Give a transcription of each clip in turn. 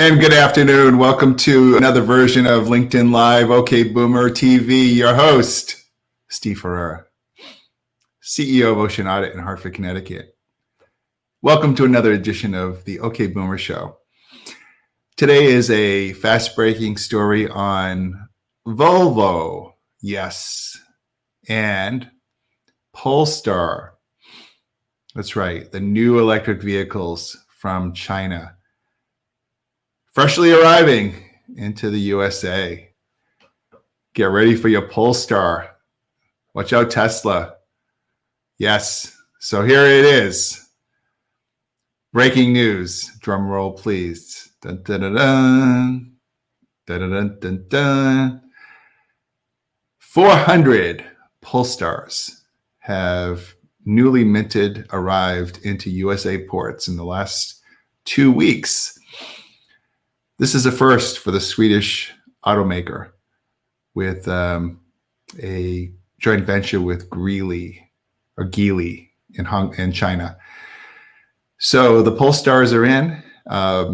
And good afternoon. Welcome to another version of LinkedIn Live, OK Boomer TV. Your host, Steve Ferreira, CEO of Ocean Audit in Hartford, Connecticut. Welcome to another edition of the OK Boomer Show. Today is a fast-breaking story on Volvo, yes, and Polestar. That's right, the new electric vehicles from China. Freshly arriving into the USA. Get ready for your Polestar. Watch out, Tesla. Yes, so here it is. Breaking news. Drum roll, please. Dun, dun, dun, dun. Dun, dun, dun, dun, dun. 400 Polestars have newly minted arrived into USA ports in the last 2 weeks. This is a first for the Swedish automaker with a joint venture with Geely in China. So the Polestars are in.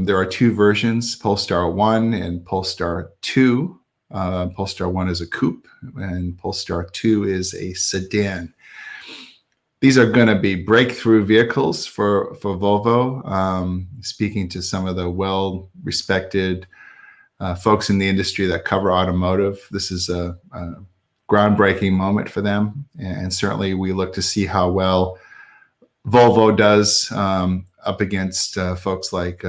There are two versions, Polestar 1 and Polestar 2. Polestar 1 is a coupe and Polestar 2 is a sedan. These are going to be breakthrough vehicles for Volvo. Speaking to some of the well-respected folks in the industry that cover automotive, this is a groundbreaking moment for them. And certainly we look to see how well Volvo does up against folks like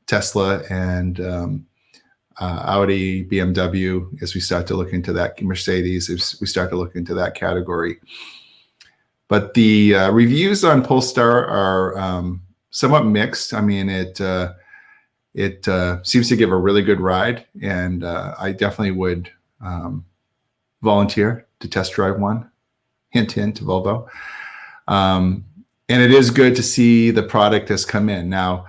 Tesla and Audi, BMW, as we start to look into that, Mercedes, as we start to look into that category. But the reviews on Polestar are somewhat mixed. I mean, it seems to give a really good ride, and I definitely would volunteer to test drive one. Hint, hint to Volvo. And it is good to see the product has come in. Now,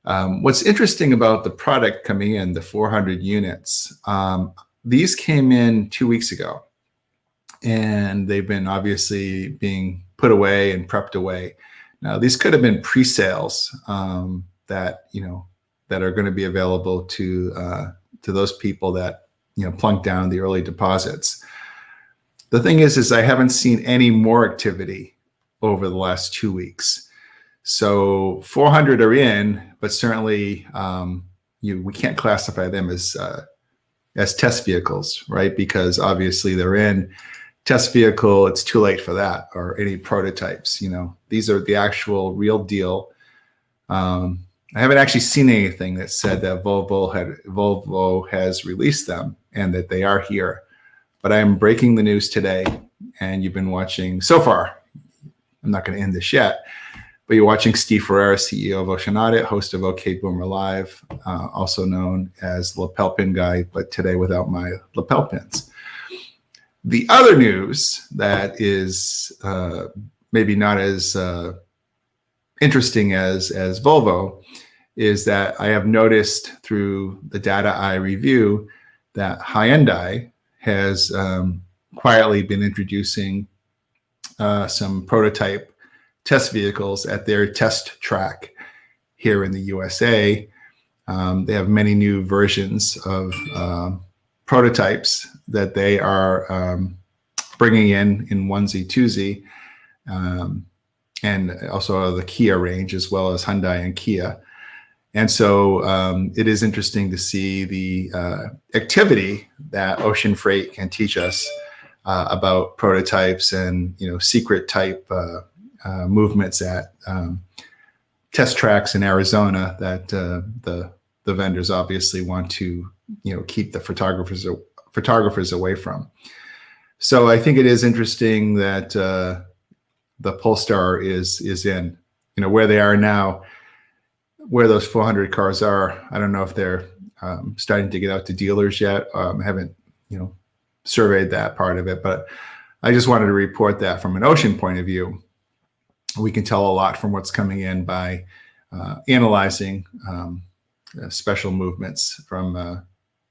what's interesting about the product coming in, the 400 units, these came in 2 weeks ago. And they've been obviously being put away and prepped away. Now, these could have been pre-sales that are going to be available to those people that plunked down the early deposits. The thing is I haven't seen any more activity over the last 2 weeks. So 400 are in, but certainly we can't classify them as test vehicles, right? Because obviously they're in. Test vehicle, it's too late for that, or any prototypes. These are the actual real deal. I haven't actually seen anything that said that Volvo has released them and that they are here. But I am breaking the news today, and you've been watching so far. I'm not going to end this yet, but you're watching Steve Ferreira, CEO of Ocean Audit, host of OK Boomer Live, also known as Lapel Pin Guy, but today without my lapel pins. The other news that is maybe not as interesting as Volvo is that I have noticed through the data I review that Hyundai has quietly been introducing some prototype test vehicles at their test track here in the USA. They have many new versions of prototypes that they are bringing in onesie, twosie, and also the Kia range, as well as Hyundai and Kia. And so it is interesting to see the activity that ocean freight can teach us about prototypes and secret type movements at test tracks in Arizona that the vendors obviously want to keep the photographers away from. So I think it is interesting that the Polestar is in, where they are now, where those 400 cars are. I don't know if they're starting to get out to dealers yet. I haven't, surveyed that part of it, but I just wanted to report that from an ocean point of view. We can tell a lot from what's coming in by analyzing special movements from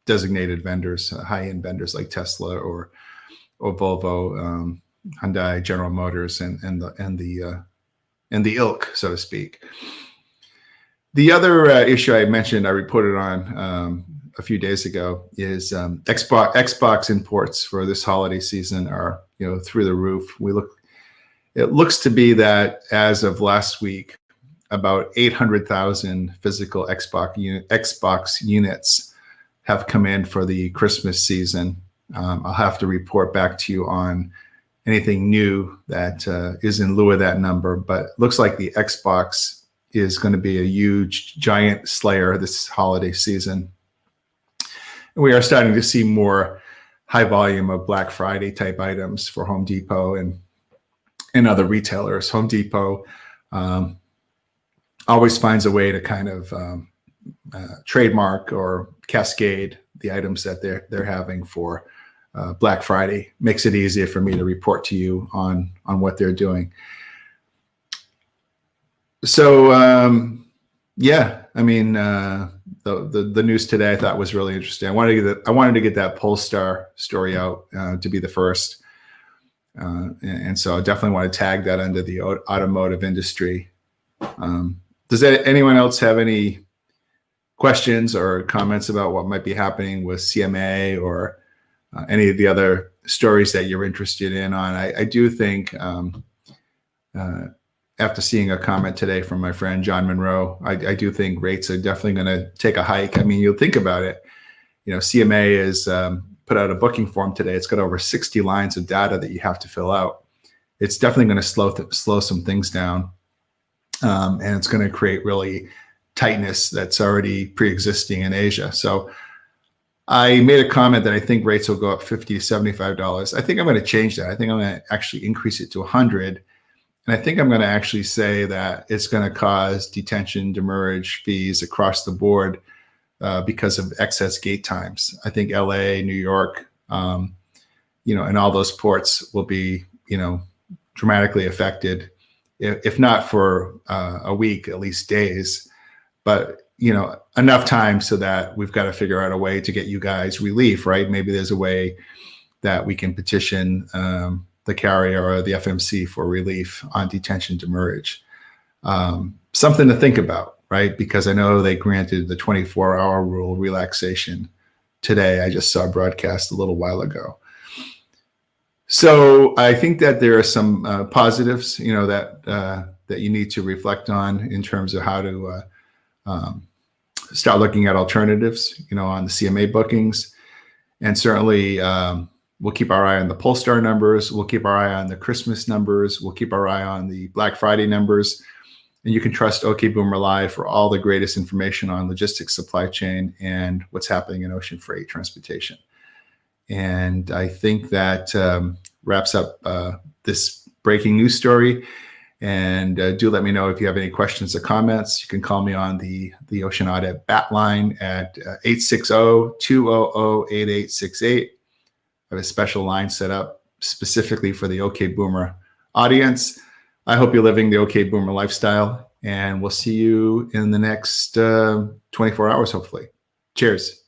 designated vendors, high-end vendors like Tesla or Volvo, Hyundai, General Motors, and the ilk, so to speak. The other issue I mentioned, I reported on a few days ago, is Xbox imports for this holiday season are through the roof. It looks to be that as of last week, about 800,000 physical Xbox units have come in for the Christmas season. I'll have to report back to you on anything new that is in lieu of that number, but it looks like the Xbox is going to be a huge, giant slayer this holiday season. And we are starting to see more high volume of Black Friday type items for Home Depot and other retailers. Home Depot always finds a way to kind of trademark or cascade the items that they're having for Black Friday. Makes it easier for me to report to you on what they're doing. So yeah, I mean, the news today I thought was really interesting. I wanted to get that Polestar story out to be the first, and so I definitely want to tag that under the automotive industry. Does anyone else have any questions or comments about what might be happening with CMA or any of the other stories that you're interested in? I do think after seeing a comment today from my friend John Monroe, I do think rates are definitely going to take a hike. I mean, you'll think about it. CMA is put out a booking form today. It's got over 60 lines of data that you have to fill out. It's definitely going to slow some things down, and it's going to create really tightness that's already pre-existing in Asia. So I made a comment that I think rates will go up $50 to $75. I think I'm going to change that. I think I'm going to actually increase it to 100. And I think I'm going to actually say that it's going to cause detention, demurrage fees across the board because of excess gate times. I think LA, New York, and all those ports will be, dramatically affected, if not for a week, at least days, but enough time so that we've got to figure out a way to get you guys relief, right? Maybe there's a way that we can petition the carrier or the FMC for relief on detention demurrage. Something to think about, right? Because I know they granted the 24-hour rule relaxation today. I just saw a broadcast a little while ago. So I think that there are some positives, that you need to reflect on in terms of how to start looking at alternatives, on the CMA bookings. And certainly, we'll keep our eye on the Polestar numbers. We'll keep our eye on the Christmas numbers. We'll keep our eye on the Black Friday numbers. And you can trust OK Boomer Live for all the greatest information on logistics, supply chain, and what's happening in ocean freight transportation. And I think that wraps up this breaking news story. And do let me know if you have any questions or comments. You can call me on the Ocean Audit BAT line at 860-200-8868. I have a special line set up specifically for the OK Boomer audience. I hope you're living the OK Boomer lifestyle, and we'll see you in the next 24 hours, hopefully. Cheers.